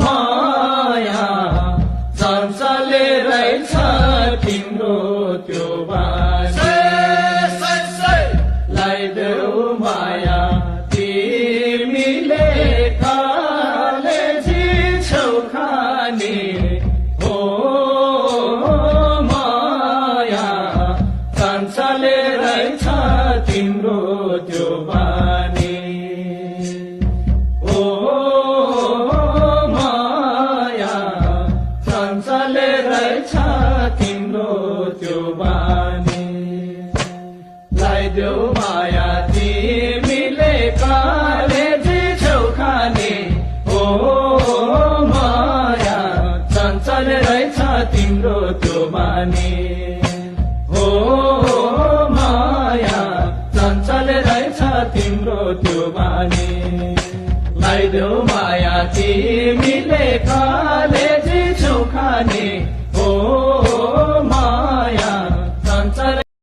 माया चञ्चले रहेछ तिम्रो त्यो बानी लाइदेऊ माया तिमीले कालेजी छेउ खाने हो माया चञ्चले रहेछ तिम्रो त्यो बानी चञ्चले रहेछ तिम्रो त्यो बानी लाइदेऊ माया तिमीले कालेजी छेउ खाने हो माया चञ्चले रहेछ तिम्रो त्यो बानी हो माया चञ्चले रहेछ तिम्रो त्यो बानी लाइदेऊ माया तिमीले कालेजी छेउ खाने